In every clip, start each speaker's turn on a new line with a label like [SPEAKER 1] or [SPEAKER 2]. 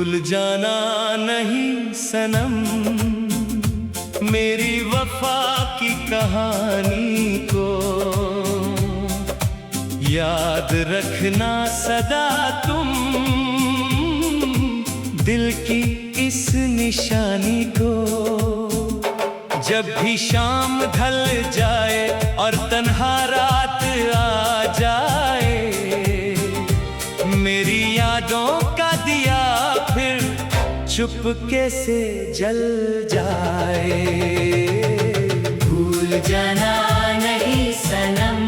[SPEAKER 1] भूल जाना नहीं सनम मेरी वफा की कहानी को, याद रखना सदा तुम दिल की इस निशानी को। जब भी शाम ढल जाए और तन्हा रात आ जाए, मेरी यादों का दिया फिर चुपके से जल जाए।
[SPEAKER 2] भूल जाना नहीं सनम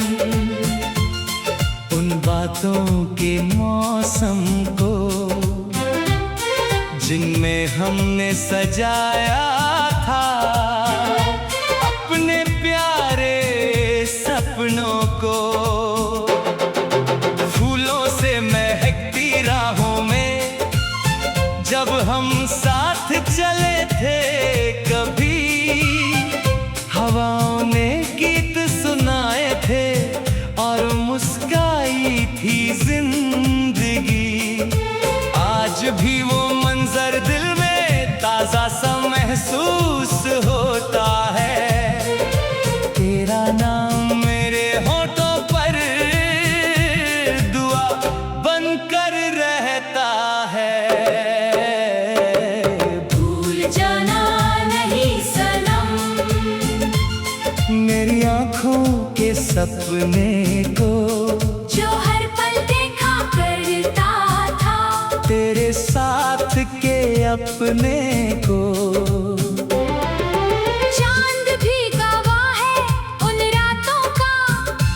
[SPEAKER 1] उन बातों के मौसम को, जिनमें हमने सजाया था अपने प्यारे सपनों को। फूलों से महकती राहों में जब हम साथ चले थे, कभी हवाओं ने गीत सुनाए थे और मुस्काई थी जिंदगी। आज भी वो मंजर दिल में ताजा सा महसूस होता है, तेरा नाम मेरे होठों पर दुआ बनकर रहता है।
[SPEAKER 2] भूल जाना नहीं सनम
[SPEAKER 1] मेरी आँखों के सपने को,
[SPEAKER 2] जो हर पल देखा करता था
[SPEAKER 1] तेरे साथ के अपने को।
[SPEAKER 2] चांद भी गवाह है उन रातों का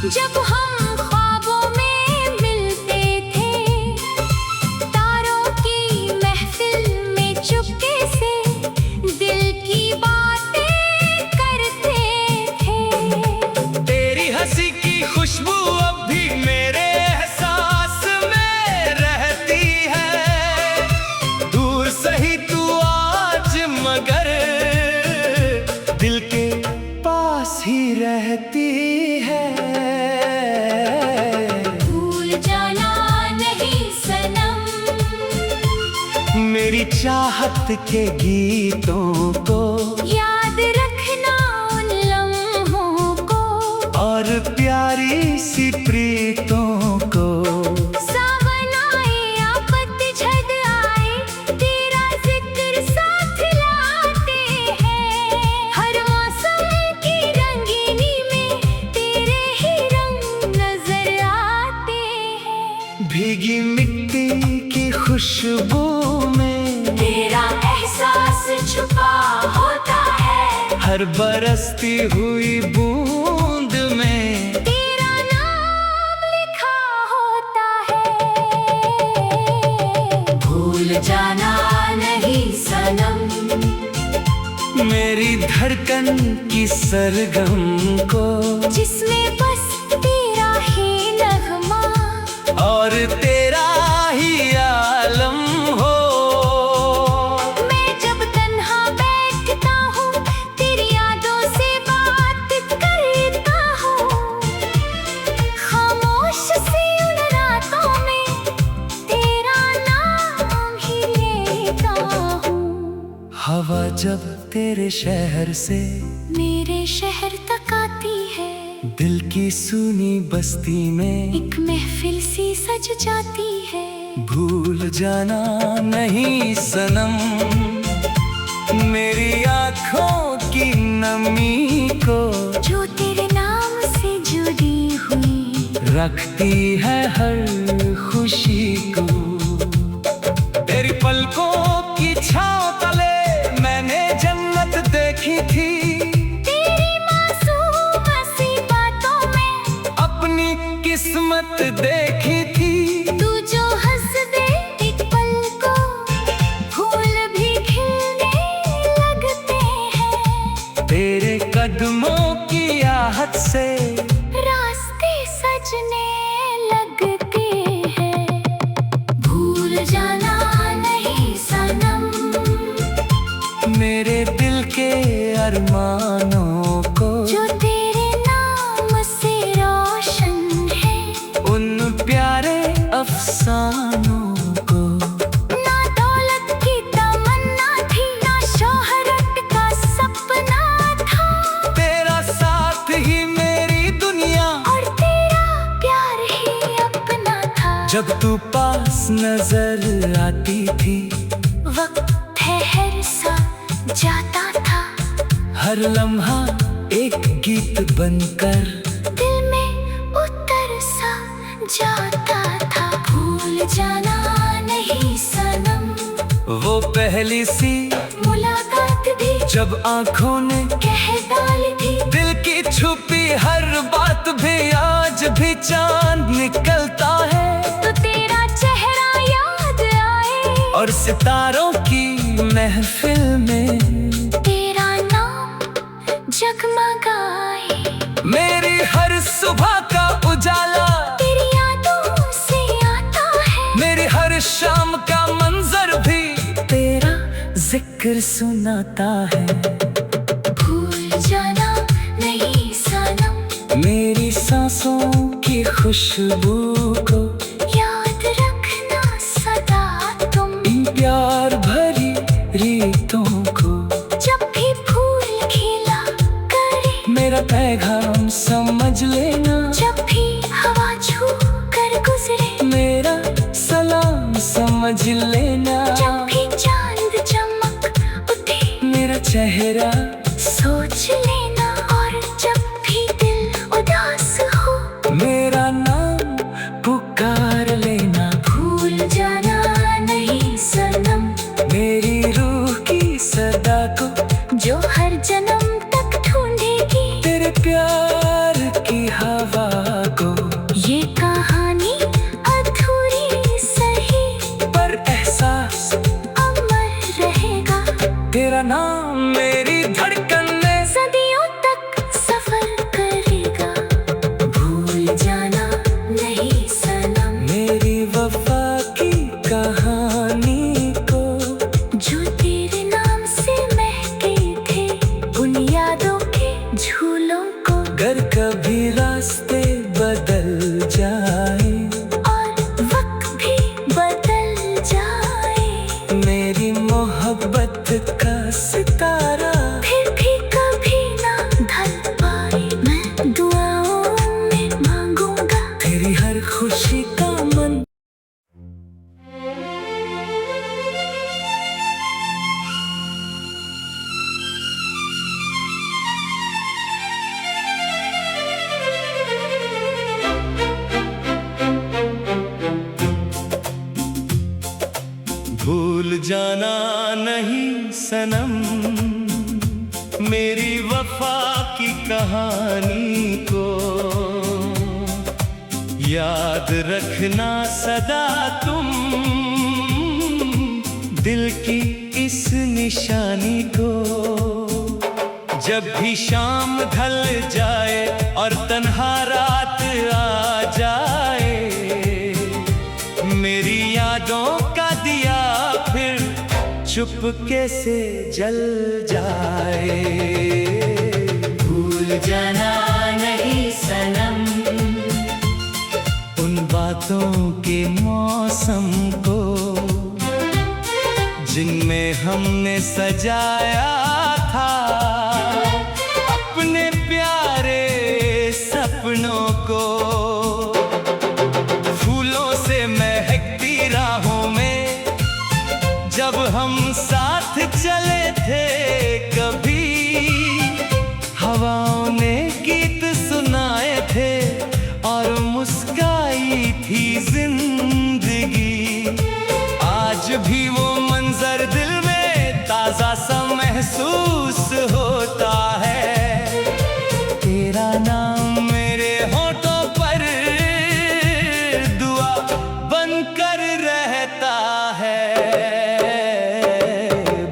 [SPEAKER 2] जब हम ख्वाबों में मिलते थे, तारों की महफिल में चुपके से दिल की बातें करते थे।
[SPEAKER 1] तेरी हंसी की खुशबू अब भी मेरे एहसास में रहती है, दूर सही तू आज मगर दिल के पास ही रहती है।
[SPEAKER 2] भूल जाना नहीं सनम
[SPEAKER 1] मेरी चाहत के गीतों को,
[SPEAKER 2] याद रखना उन लम्हों को
[SPEAKER 1] और प्यारी सी प्रीतों को।
[SPEAKER 2] सावन आए या पतझड़ आए, तेरा जिक्र साथ लाते हैं। हर मौसम की रंगीनी में तेरे ही रंग नजर आते हैं।
[SPEAKER 1] भीगी मिट्टी की खुशबू में
[SPEAKER 2] तेरा एहसास छुपा होता है,
[SPEAKER 1] हर बरसती हुई बूंद में
[SPEAKER 2] तेरा नाम लिखा होता है। भूल जाना नहीं सनम
[SPEAKER 1] मेरी धड़कन की सरगम को,
[SPEAKER 2] जिसमें बस तेरा ही नगमा
[SPEAKER 1] और तेरा ही आलम हो।
[SPEAKER 2] मैं जब तन्हा बैठता हूँ तेरी यादों से बात करता हूँ, खामोश सी उन रातों में तेरा नाम ही लेता हूँ।
[SPEAKER 1] हवा जब तेरे शहर से
[SPEAKER 2] मेरे शहर तक आती है,
[SPEAKER 1] दिल की सूनी बस्ती में
[SPEAKER 2] एक महफिल सी सज जाती है।
[SPEAKER 1] भूल जाना नहीं सनम मेरी आँखों की नमी को,
[SPEAKER 2] जो तेरे नाम से जुड़ी हुई
[SPEAKER 1] रखती है हर खुशी को। तेरी पलकों की छाँव तले मैंने जन्नत देखी थी,
[SPEAKER 2] तेरी मासूम सी बातों में
[SPEAKER 1] अपनी किस्मत देखी थी।
[SPEAKER 2] तू जो हंस दे एक पल को, फूल भी खिलने लगते हैं।
[SPEAKER 1] तेरे कदमों की आहट से
[SPEAKER 2] रास्ते सजने लगते हैं। भूल जाना नहीं सनम
[SPEAKER 1] मेरे दिल के अरमानों को,
[SPEAKER 2] जो तेरे नाम से रोशन है।
[SPEAKER 1] उन प्यारे अफसानों को।
[SPEAKER 2] ना दौलत
[SPEAKER 1] जब तू पास नजर आती थी,
[SPEAKER 2] वक्त ठहर सा जाता था,
[SPEAKER 1] हर लम्हा एक गीत बनकर
[SPEAKER 2] दिल में उतर सा जाता था। भूल जाना नहीं सनम,
[SPEAKER 1] वो पहली सी
[SPEAKER 2] मुलाकात भी
[SPEAKER 1] जब आंखों ने
[SPEAKER 2] कह डाली थी।
[SPEAKER 1] दिल की छुपी हर बात भी आज भी चांद निकलता है,
[SPEAKER 2] तो तेरा चेहरा याद आए
[SPEAKER 1] और सितारों की महफिल में
[SPEAKER 2] तेरा नाम जगमगाए।
[SPEAKER 1] मेरी हर सुबह का उजाला
[SPEAKER 2] तेरी यादों से आता है,
[SPEAKER 1] मेरी हर शाम का मंजर भी तेरा जिक्र सुनाता है।
[SPEAKER 2] भूल जाना नहीं सनम,
[SPEAKER 1] मेरी सांसों की खुशबू को
[SPEAKER 2] याद रखना सदा तुम।
[SPEAKER 1] इन प्यार भरी रीतों को
[SPEAKER 2] जब भी फूल खिला करे,
[SPEAKER 1] मेरा पैगाम समझ लेना।
[SPEAKER 2] जब भी हवा छू कर गुजरे,
[SPEAKER 1] मेरा सलाम समझ लेना।
[SPEAKER 2] जब भी चांद चमक उठे,
[SPEAKER 1] मेरा चेहरा
[SPEAKER 2] सोच लेना। और जब भी दिल उदास हो,
[SPEAKER 1] मेरा नाम पुकार लेना।
[SPEAKER 2] भूल जाना नहीं सनम,
[SPEAKER 1] मेरी रूह की सदा को
[SPEAKER 2] जो हर जन्म तक ढूंढेगी
[SPEAKER 1] तेरे प्यार की हवा को।
[SPEAKER 2] ये कहानी अधूरी सही,
[SPEAKER 1] पर एहसास
[SPEAKER 2] अमर रहेगा।
[SPEAKER 1] तेरा नाम मेरी धड़कन में
[SPEAKER 2] सदियों तक सफर करेगा। भूल जाना नहीं सनम,
[SPEAKER 1] मेरी वफा की कहानी को
[SPEAKER 2] जो तेरे नाम से महके थे, उन यादों के झूलों को।
[SPEAKER 1] अगर कभी रास्ते बदल जाए
[SPEAKER 2] और वक्त भी बदल जाए,
[SPEAKER 1] मेरी मोहब्बत का सितारा
[SPEAKER 2] फिर भी कभी ना ढल पाए, मैं दुआओं में मांगूंगा
[SPEAKER 1] तेरी हर खुशी का मन। भूल जाना नहीं सनम, मेरी वफा की कहानी को याद रखना सदा तुम। दिल की इस निशानी को जब भी शाम ढल जाए और तन्हा रात आ जाए, मेरी यादों का दिया फिर चुपके से जल जाए। भूल जाना नहीं सनम, उन बातों के मौसम को जिनमें हमने सजाया था अपने प्यारे सपनों को। फूलों से महकती राहों में जब हम साथ चले थे, कभी हवाओं ने गीत सुनाए थे और मुस्काई थी जिंदगी। आज भी वो मंजर दिल में ताजा सा महसूस होता है। तेरा नाम मेरे होठों पर दुआ बनकर रहता है।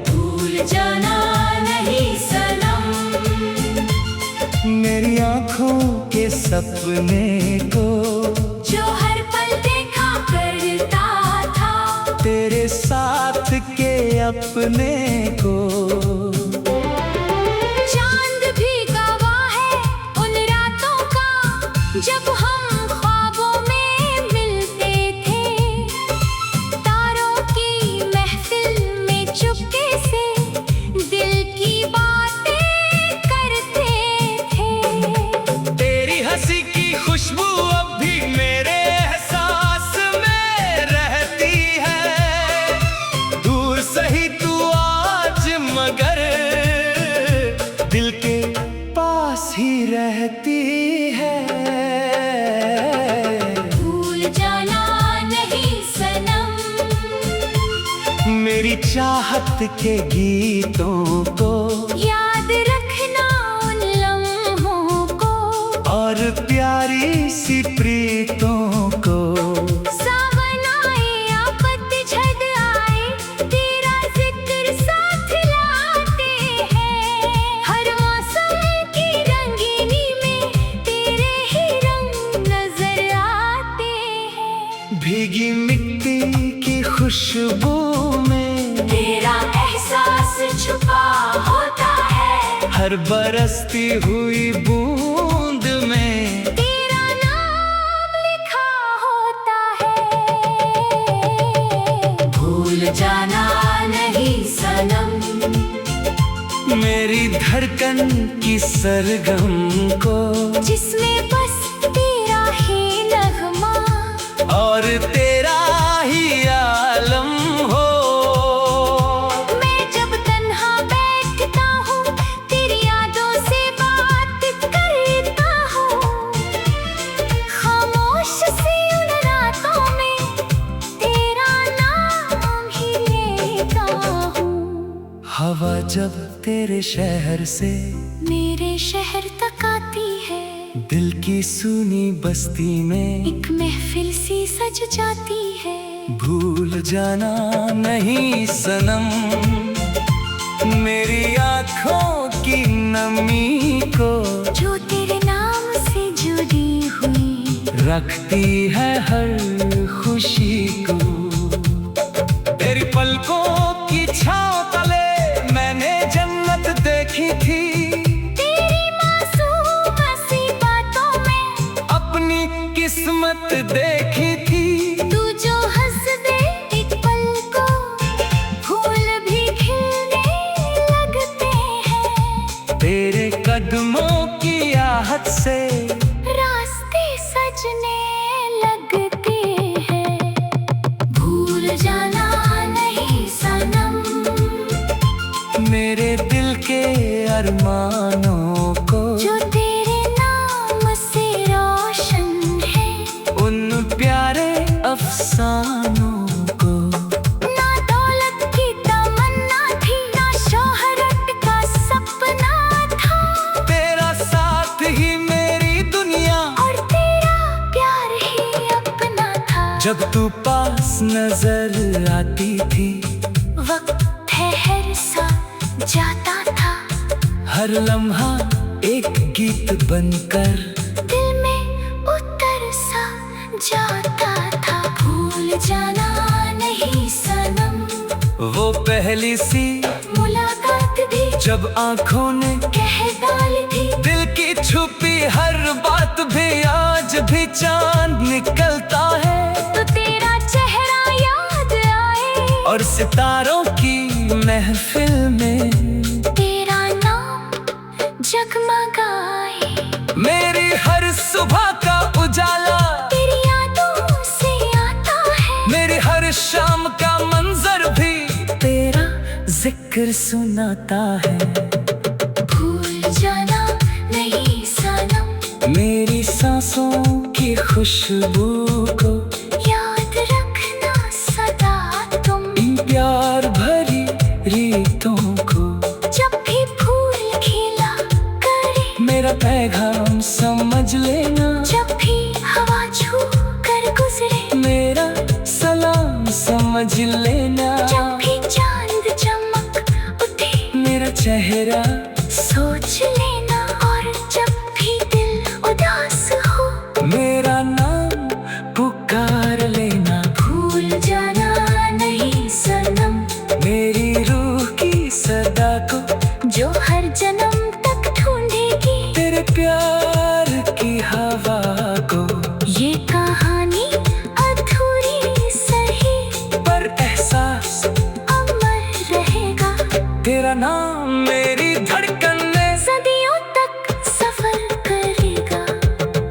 [SPEAKER 2] भूल जाना नहीं सनम,
[SPEAKER 1] मेरी आँखों के सपने को
[SPEAKER 2] जो हर पल देखा करता था,
[SPEAKER 1] तेरे साथ के अपने को।
[SPEAKER 2] चांद भी गवाह है उन रातों का जब हम ख्वाबों में मिलते थे। तारों की महफिल में चुपके से दिल की बातें करते थे।
[SPEAKER 1] तेरी हंसी की खुशबू अब भी मेरे एहसास में मेरी चाहत के गीतों को,
[SPEAKER 2] याद रखना उन लम्हों को,
[SPEAKER 1] और प्यारी सी प्रीतों को।
[SPEAKER 2] सावन आए या पतझड़ आए, तेरा जिक्र साथ लाते हैं। हर मौसम की रंगीनी में तेरे ही रंग नजर आते हैं।
[SPEAKER 1] भीगी मिट्टी की खुशबू में
[SPEAKER 2] तेरा एहसास छुपा होता है।
[SPEAKER 1] हर बरसती हुई बूंद में
[SPEAKER 2] तेरा नाम लिखा होता है। भूल जाना नहीं सनम,
[SPEAKER 1] मेरी धड़कन की सरगम को,
[SPEAKER 2] जिसमें बस तेरा ही नगमा
[SPEAKER 1] और तेरा ही आलम हो।
[SPEAKER 2] मैं जब तन्हा बैठता हूँ, तेरी यादों से बात करता हूँ। खामोश सी उन रातों में तेरा नाम ही लेता हूँ।
[SPEAKER 1] हवा जब तेरे शहर से
[SPEAKER 2] मेरे शहर तक आती है,
[SPEAKER 1] दिल की सूनी बस्ती में
[SPEAKER 2] एक महफिल सी सज जाती है।
[SPEAKER 1] भूल जाना नहीं सनम, मेरी आँखों की नमी को,
[SPEAKER 2] जो तेरे नाम से जुड़ी हुई,
[SPEAKER 1] रखती है हर खुशी को। तेरी पलकों की छाँव तले मैंने जन्नत देखी थी।
[SPEAKER 2] तेरी मासूम सी बातों में
[SPEAKER 1] अपनी किस्मत देखी थी।
[SPEAKER 2] तू जो हंस दे एक पल को, फूल भी खिलने लगते हैं।
[SPEAKER 1] तेरे कदमों की आहट से
[SPEAKER 2] रास्ते सजने लगते हैं। भूल जाना नहीं सनम,
[SPEAKER 1] मेरे दिल के अरमानों को,
[SPEAKER 2] जो तेरे नाम से रोशन है।
[SPEAKER 1] उन प्यारे अफसानों को।
[SPEAKER 2] ना दौलत की तमन्ना थी, ना शोहरत का सपना था।
[SPEAKER 1] तेरा साथ ही मेरी दुनिया,
[SPEAKER 2] और तेरा प्यार ही अपना था।
[SPEAKER 1] जब तू पास नजर आती थी,
[SPEAKER 2] वक्त ठहर सा जाता था।
[SPEAKER 1] हर लम्हा एक गीत बनकर
[SPEAKER 2] दिल में उतर सा जाता था। भूल जाना नहीं सनम,
[SPEAKER 1] वो पहली सी
[SPEAKER 2] मुलाकात भी
[SPEAKER 1] जब आंखों ने
[SPEAKER 2] कह डाली थी।
[SPEAKER 1] दिल की छुपी हर बात भी आज भी चांद निकलता है।
[SPEAKER 2] तो तेरा चेहरा याद आए,
[SPEAKER 1] और सितारों की महफिल में
[SPEAKER 2] तेरा नाम जगमगाए।
[SPEAKER 1] मेरी हर सुबह का उजाला
[SPEAKER 2] तेरी यादों से आता है।
[SPEAKER 1] मेरी हर शाम का मंजर भी तेरा जिक्र सुनाता है।
[SPEAKER 2] भूल जाना नहीं सनम,
[SPEAKER 1] मेरी सांसों की खुशबू को,
[SPEAKER 2] याद रखना सदा तुम।
[SPEAKER 1] इन प्यार भरी रीतों को,
[SPEAKER 2] जब भी फूल खिला करे,
[SPEAKER 1] मेरा पैगाम समझ लेना।
[SPEAKER 2] जब भी हवा छू कर गुजरे,
[SPEAKER 1] मेरा सलाम समझ लेना।
[SPEAKER 2] जब भी चांद चमक उठे,
[SPEAKER 1] मेरा चेहरा
[SPEAKER 2] सोच लेना। और जब भी दिल उदास हो,
[SPEAKER 1] मेरा नाम पुकार लेना।
[SPEAKER 2] भूल जाना नहीं सनम,
[SPEAKER 1] मेरी रूह की सदा को,
[SPEAKER 2] जो हर जन्म तक ढूंढेगी
[SPEAKER 1] तेरे प्यार की हवा को।
[SPEAKER 2] ये कहानी अधूरी सही,
[SPEAKER 1] पर एहसास
[SPEAKER 2] अमर रहेगा।
[SPEAKER 1] तेरा नाम मेरी धड़कन में
[SPEAKER 2] सदियों तक सफर करेगा।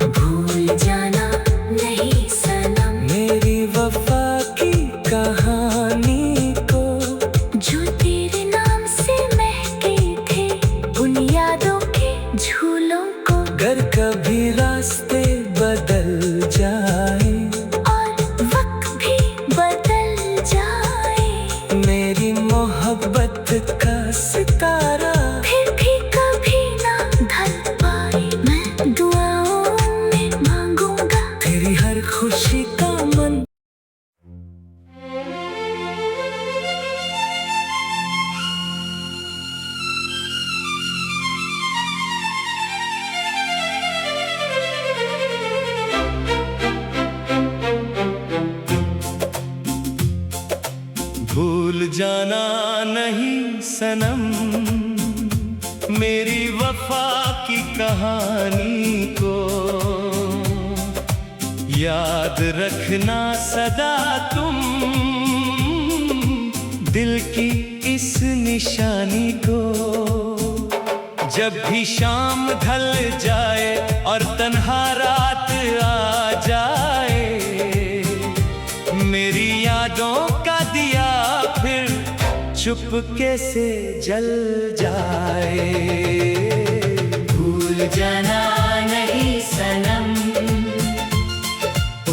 [SPEAKER 2] भूल जाना नहीं सनम,
[SPEAKER 1] मेरी वफा की कहानी को,
[SPEAKER 2] जो तेरे नाम से महके थे उन यादों के झूलों को।
[SPEAKER 1] अगर कभी रास्ते बदल जाए
[SPEAKER 2] और वक्त भी बदल जाए,
[SPEAKER 1] मेरी सितारा
[SPEAKER 2] फिर भी कभी ना ढल पाए, मैं दुआओं में मांगूंगा
[SPEAKER 1] तेरी हर खुशी का मन। भूल जाना नहीं सनम मेरी वफा की कहानी को, याद रखना सदा तुम दिल की इस निशानी को। जब भी शाम ढल जाए और तन्हा रात आ जाए, मेरी यादों का दिया फिर चुपके से जल जाए। भूल जाना नहीं सनम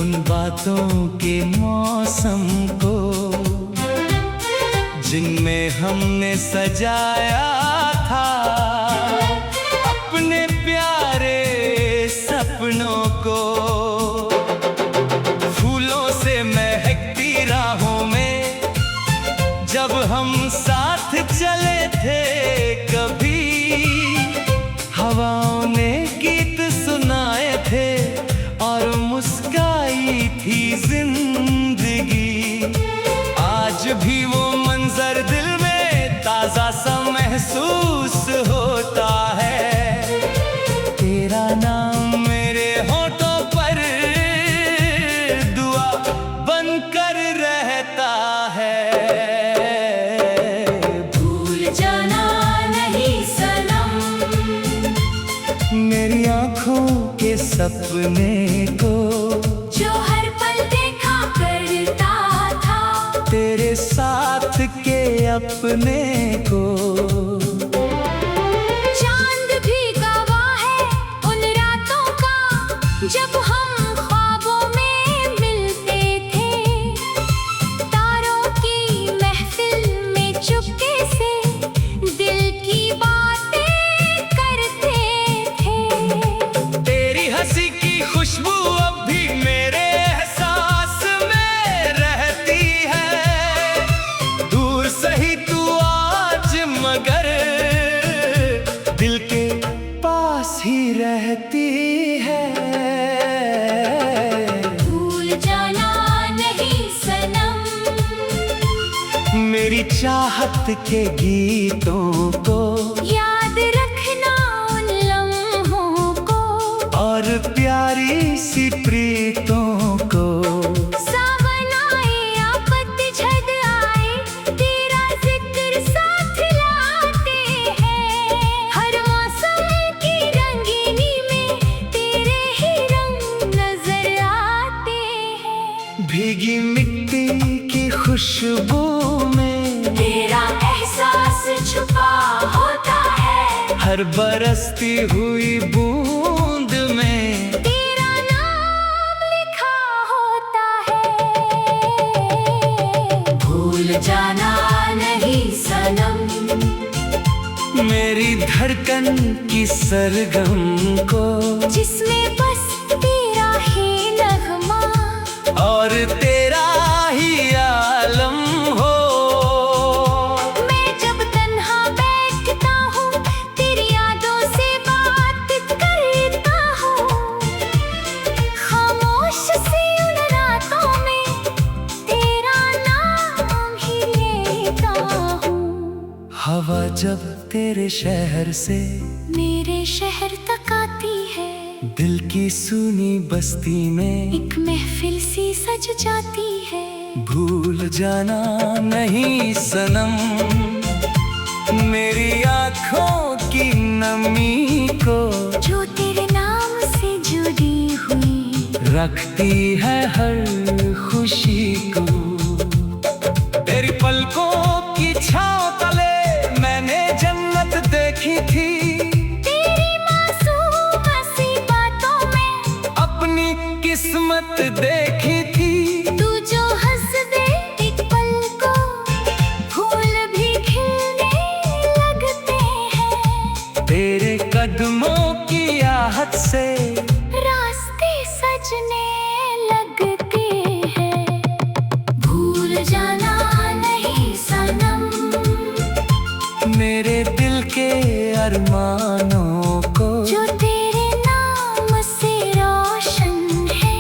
[SPEAKER 1] उन बातों के मौसम को, जिनमें हमने सजाया था अपने प्यारे सपनों को। फूलों से महकती राहों में जब हम साथ चले थे, कभी हवाओं ने गीत सुनाए थे और मुस्काई थी जिंदगी। आज भी वो मंजर दिल में ताजा सा महसूस होता है, तेरा नाम मेरे होठों पर दुआ बनकर रहता है।
[SPEAKER 2] भूल जाना नहीं सनम
[SPEAKER 1] मेरी आँखों के सपने को,
[SPEAKER 2] जो हर पल देखा करता था
[SPEAKER 1] तेरे साथ के अपने को।
[SPEAKER 2] चांद भी गवाह है उन रातों का जब हम ख्वाबों में मिलते थे, तारों की महफिल में चुपके से दिल की बातें करते थे।
[SPEAKER 1] तेरी हंसी की खुशबू अब भी मेरे एहसास में रहती है, दूर सही तू आज मगर दिल के पास ही रहती है।
[SPEAKER 2] भूल जाना नहीं सनम
[SPEAKER 1] मेरी चाहत के गीतों को,
[SPEAKER 2] याद रखना उन लम्हों को
[SPEAKER 1] और प्यारी सी प्रीतों को।
[SPEAKER 2] सावन आए या पतझड़ आए, तेरा जिक्र साथ लाते हैं। हर मौसम की रंगीनी में तेरे ही रंग नजर आते हैं।
[SPEAKER 1] भीगी मिट्टी की खुशबू में
[SPEAKER 2] तेरा एहसास छुपा होता है,
[SPEAKER 1] हर बरसती हुई बूंद में
[SPEAKER 2] तेरा नाम लिखा होता है। भूल जाना नहीं सनम
[SPEAKER 1] मेरी धड़कन की सरगम को,
[SPEAKER 2] जिसमें बस तेरा ही नगमा
[SPEAKER 1] और तेरा ही आलम हो।
[SPEAKER 2] मैं जब तन्हा बैठता हूँ तेरी यादों से बात करता हूँ, खामोश सी उन रातों में तेरा नाम ही लेता हूँ।
[SPEAKER 1] हवा जब तेरे शहर से
[SPEAKER 2] मेरे शहर तक आती है,
[SPEAKER 1] दिल की सुनी बस्ती में
[SPEAKER 2] एक महफिल सी सज जाती है।
[SPEAKER 1] भूल जाना नहीं सनम मेरी आँखों की नमी को,
[SPEAKER 2] जो तेरे नाम से जुड़ी हुई
[SPEAKER 1] रखती है हर खुशी को। तेरी पलकों की छाँव तले मैंने जन्नत देखी थी,
[SPEAKER 2] तेरी मासूम सी बातों में
[SPEAKER 1] अपनी किस्मत देखी थी।
[SPEAKER 2] तू जो हंस दे एक पल को, फूल भी खिलने लगता
[SPEAKER 1] अरमानों को
[SPEAKER 2] जो तेरे नाम से रोशन है,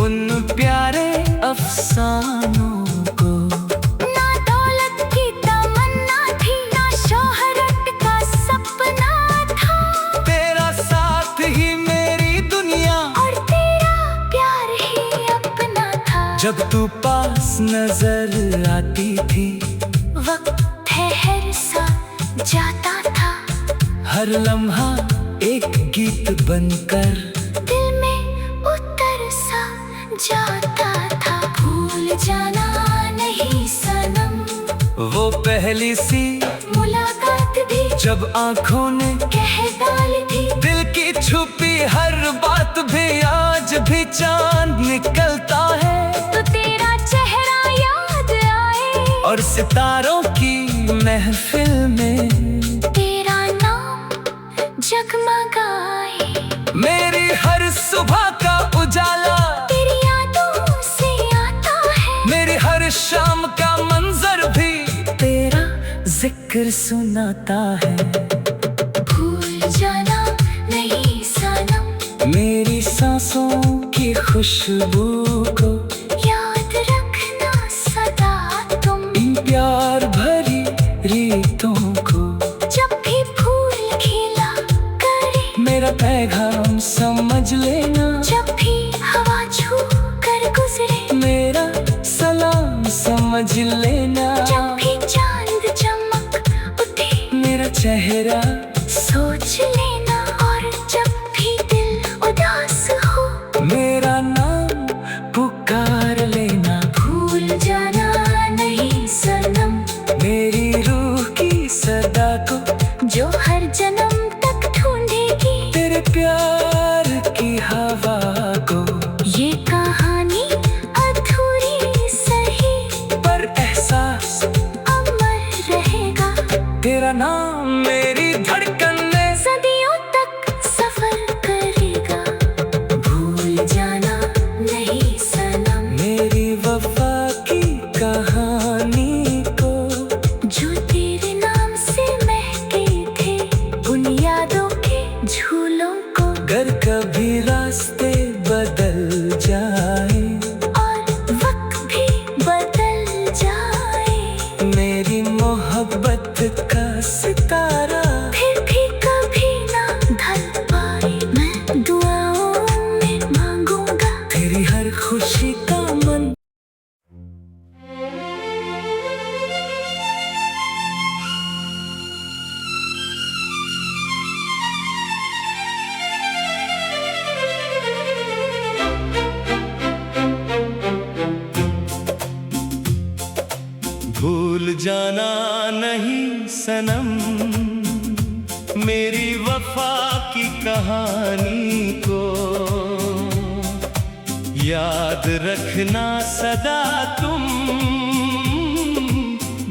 [SPEAKER 1] उन प्यारे अफसानों को।
[SPEAKER 2] ना दौलत की तमन्ना थी, ना शोहरत का सपना था,
[SPEAKER 1] तेरा साथ ही मेरी दुनिया
[SPEAKER 2] और तेरा प्यार ही अपना था।
[SPEAKER 1] जब तू पास नजर आती थी,
[SPEAKER 2] वक्त ठहर सा जाता था,
[SPEAKER 1] हर लम्हा एक गीत बनकर
[SPEAKER 2] दिल में उतर सा जाता था। भूल जाना नहीं सनम,
[SPEAKER 1] वो पहली सी
[SPEAKER 2] मुलाकात भी
[SPEAKER 1] जब आंखों ने
[SPEAKER 2] कह डाली थी,
[SPEAKER 1] दिल की छुपी हर बात भी आज भी चांद निकलता है।
[SPEAKER 2] तो तेरा चेहरा याद आए,
[SPEAKER 1] और सितारों की महफिल में
[SPEAKER 2] तेरा नाम जगमगाए।
[SPEAKER 1] मेरी हर सुबह का उजाला
[SPEAKER 2] तेरी यादों से आता है,
[SPEAKER 1] मेरी हर शाम का मंजर भी तेरा जिक्र सुनाता है।
[SPEAKER 2] भूल जाना नहीं सनम,
[SPEAKER 1] मेरी सांसों की खुशबू को
[SPEAKER 2] याद रखना सदा तुम।
[SPEAKER 1] इन प्यार भरी रीतों को
[SPEAKER 2] जब भी फूल खिला करे,
[SPEAKER 1] मेरा पैगाम समझ लेना।
[SPEAKER 2] जब भी हवा छू कर गुजरे,
[SPEAKER 1] मेरा सलाम समझ लेना।
[SPEAKER 2] जब भी चांद चमक उठे,
[SPEAKER 1] मेरा चेहरा
[SPEAKER 2] सोच लेना। और जब भी दिल उदास हो,
[SPEAKER 1] मेरा नाम पुकार लेना।
[SPEAKER 2] भूल जाना नहीं सनम,
[SPEAKER 1] मेरी रूह की सदा को
[SPEAKER 2] जो हर जन्म तक ढूंढेगी
[SPEAKER 1] तेरे प्यार की हवा को।
[SPEAKER 2] ये कहानी अधूरी सही,
[SPEAKER 1] पर एहसास
[SPEAKER 2] अमर रहेगा।
[SPEAKER 1] तेरा नाम मेरी धड़कन में
[SPEAKER 2] सदियों तक सफर करेगा। भूल जाना नहीं सनम,
[SPEAKER 1] मेरी वफा की कहानी को
[SPEAKER 2] जो तेरे नाम से महके थे, उन यादों के झूलों को।
[SPEAKER 1] अगर कभी रास्ते बदल जाए
[SPEAKER 2] और वक्त भी बदल जाए,
[SPEAKER 1] मेरी मोहब्बत का सितारा
[SPEAKER 2] फिर भी कभी ना ढल पाए, मैं दुआओं में मांगूंगा
[SPEAKER 1] तेरी हर खुशी का मन। भूल जाना नहीं सनम, मेरी वफा की कहानी को याद रखना सदा तुम।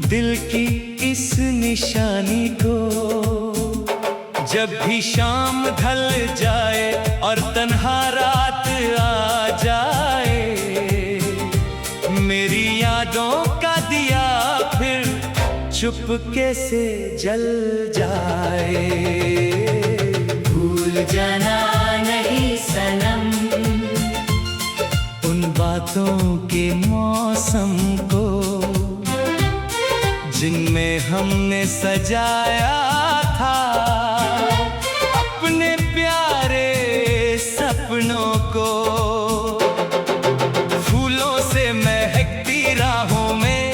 [SPEAKER 1] दिल की इस निशानी को जब भी शाम ढल जाए और तन्हा रात आ जाए, मेरी यादों का दिया फिर चुपके से जल जाए। भूल जाना नहीं सनम, उन बातों के मौसम को जिनमें हमने सजाया था अपने प्यारे सपनों को। फूलों से महकती राहों में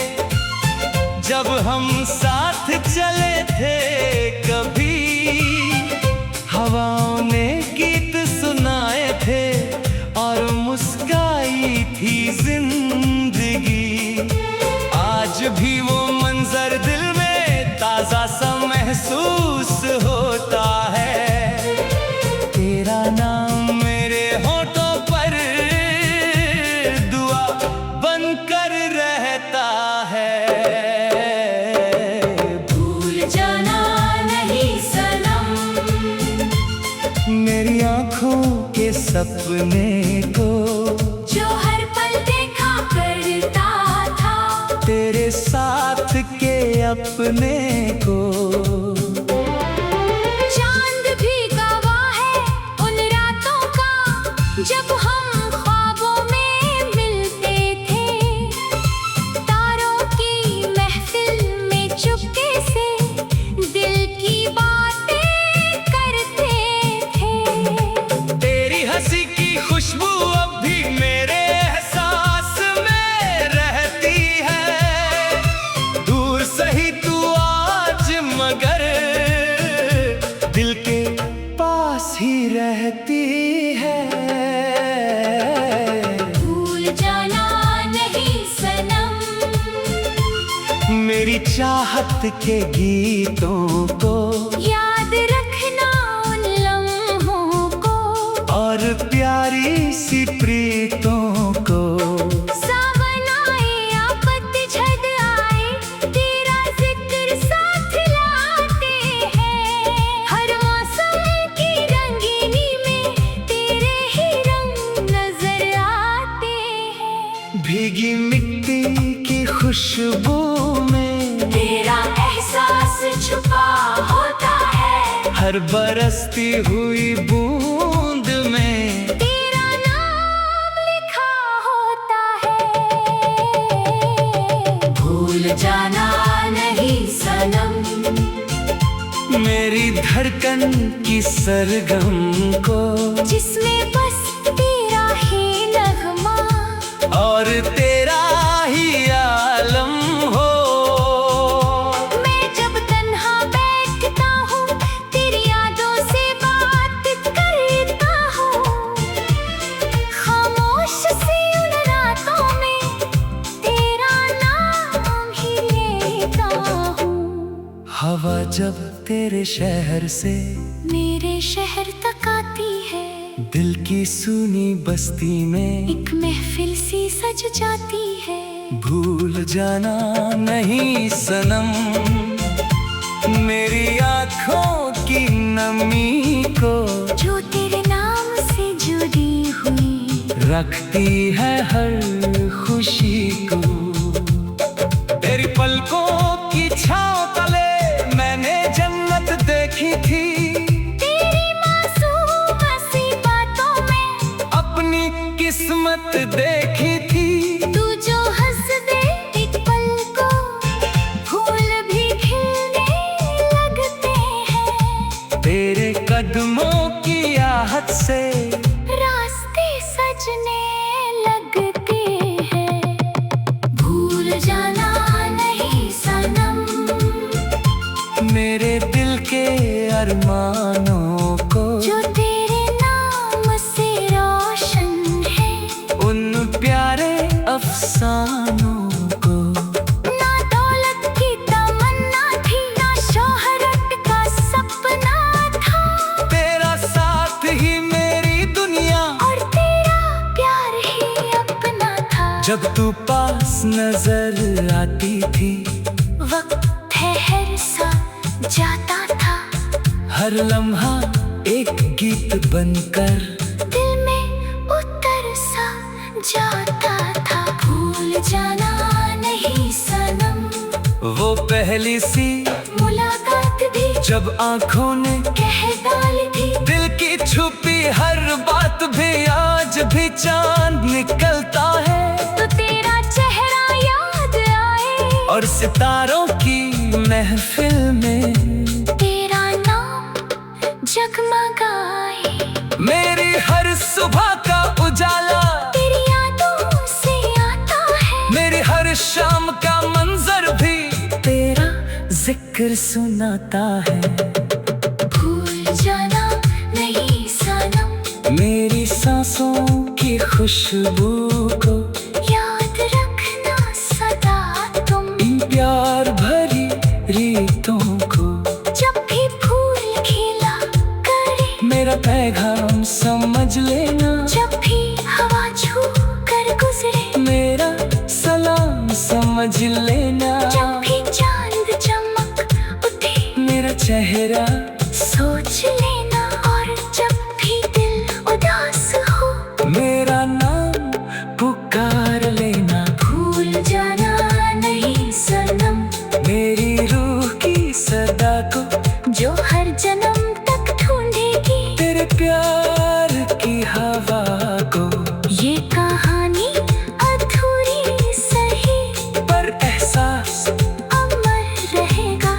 [SPEAKER 1] जब हम साथ चले थे, कभी हवाओं ने गीत सुनाए थे और मुस्काई थी जिंदगी। आज भी वो मंजर दिल में ताजा सा महसूस होता है। तेरा नाम मेरे होठों पर दुआ बनकर रहता है।
[SPEAKER 2] भूल जाना नहीं सनम,
[SPEAKER 1] मेरी आँखों के सपने को
[SPEAKER 2] जो हर पल देखा करता था,
[SPEAKER 1] तेरे साथ के अपने को मेरी चाहत के गीतों को
[SPEAKER 2] याद रखना उन लम्हों को
[SPEAKER 1] और प्यारी सी प्रीतों को।
[SPEAKER 2] सावन आए या पतझड़ आए तेरा जिक्र साथ लाते हैं। हर मौसम की रंगीनी में तेरे ही रंग नजर आते हैं।
[SPEAKER 1] भीगी मिट्टी की खुशबू में
[SPEAKER 2] तेरा एहसास छुपा होता है।
[SPEAKER 1] हर बरसती हुई बूंद में
[SPEAKER 2] तेरा नाम लिखा होता है। भूल जाना नहीं सनम
[SPEAKER 1] मेरी धड़कन की सरगम को,
[SPEAKER 2] जिसमें बस तेरा ही नगमा
[SPEAKER 1] और तेरा ही आलम हो।
[SPEAKER 2] मैं जब तन्हा बैठता हूँ तेरी यादों से बात करता हूँ। खामोश सी उन रातों में तेरा नाम ही लेता हूँ।
[SPEAKER 1] हवा जब तेरे शहर से
[SPEAKER 2] मेरे शहर तक आती है,
[SPEAKER 1] दिल की सूनी बस्ती में
[SPEAKER 2] एक महफिल सी सज जाती है।
[SPEAKER 1] भूल जाना नहीं सनम मेरी आँखों की नमी को,
[SPEAKER 2] जो तेरे नाम से जुड़ी हुई
[SPEAKER 1] रखती है हर खुशी को। तेरी पलकों की छाँव तले मैंने जन्नत देखी थी।
[SPEAKER 2] तेरी मासूम सी बातों में
[SPEAKER 1] अपनी किस्मत देखी थी।
[SPEAKER 2] तू जो हंस दे एक पल को फूल भी खिलने लगते हैं।
[SPEAKER 1] तेरे कदमों की आहट से
[SPEAKER 2] रास्ते सजने लगते हैं। भूल जाना नहीं सनम
[SPEAKER 1] मेरे दिल के अरमानों को,
[SPEAKER 2] जो तेरे नाम से रोशन है।
[SPEAKER 1] उन प्यारे अफसानों को।
[SPEAKER 2] ना दौलत की तमन्ना थी, ना शोहरत का सपना था।
[SPEAKER 1] तेरा साथ ही मेरी दुनिया,
[SPEAKER 2] और तेरा प्यार ही अपना था।
[SPEAKER 1] जब तू पास नजर आती थी
[SPEAKER 2] वक्त ठहर सा जाता था।
[SPEAKER 1] हर लम्हा एक गीत बनकर
[SPEAKER 2] दिल में उतर सा जाता था। भूल जाना नहीं सनम
[SPEAKER 1] वो पहली सी
[SPEAKER 2] मुलाकात भी
[SPEAKER 1] जब आंखों ने
[SPEAKER 2] कह डाली थी।
[SPEAKER 1] दिल की छुपी हर बात भी आज भी चांद निकलता है।
[SPEAKER 2] तो तेरा चेहरा याद आए
[SPEAKER 1] और सितारों की महफिल में
[SPEAKER 2] तेरा नाम जगमगाए।
[SPEAKER 1] मेरी हर सुबह का उजाला
[SPEAKER 2] तेरी यादों से आता है।
[SPEAKER 1] मेरी हर शाम का मंजर भी तेरा जिक्र सुनाता है।
[SPEAKER 2] भूल जाना नहीं सनम
[SPEAKER 1] मेरी सांसों की खुशबू को,
[SPEAKER 2] याद रखना सदा तुम।
[SPEAKER 1] इन प्यार भरी रीतों को,
[SPEAKER 2] जब भी फूल खिला करे
[SPEAKER 1] मेरा पैगाम समझ लेना।
[SPEAKER 2] जब भी हवा छू कर गुजरे
[SPEAKER 1] मेरा सलाम समझ लेना।
[SPEAKER 2] जब भी चांद चमक उठे
[SPEAKER 1] मेरा चेहरा
[SPEAKER 2] सोच लेना। और जब भी दिल उदास हो
[SPEAKER 1] मेरा नाम पुकार लेना।
[SPEAKER 2] भूल जाना नहीं सनम
[SPEAKER 1] मेरी रूह की सदा को,
[SPEAKER 2] जो हर जन्म तक ढूंढेगी
[SPEAKER 1] तेरे प्यार की हवा को।
[SPEAKER 2] ये कहानी अधूरी सही
[SPEAKER 1] पर एहसास
[SPEAKER 2] अमर रहेगा।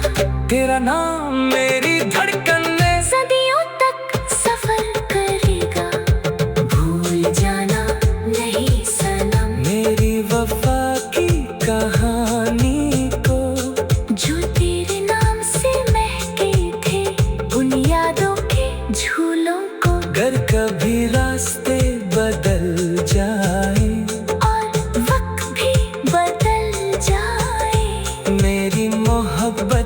[SPEAKER 1] तेरा नाम मेरी धड़कन में
[SPEAKER 2] सदियों तक सफर करेगा। भूल जाना नहीं सनम
[SPEAKER 1] मेरी वफा की कहानी को,
[SPEAKER 2] जो तेरे नाम से महके थे उन यादों के झूलों को।
[SPEAKER 1] अगर कभी रास्ते बदल जाए
[SPEAKER 2] और वक्त भी बदल जाए
[SPEAKER 1] मोहब्बत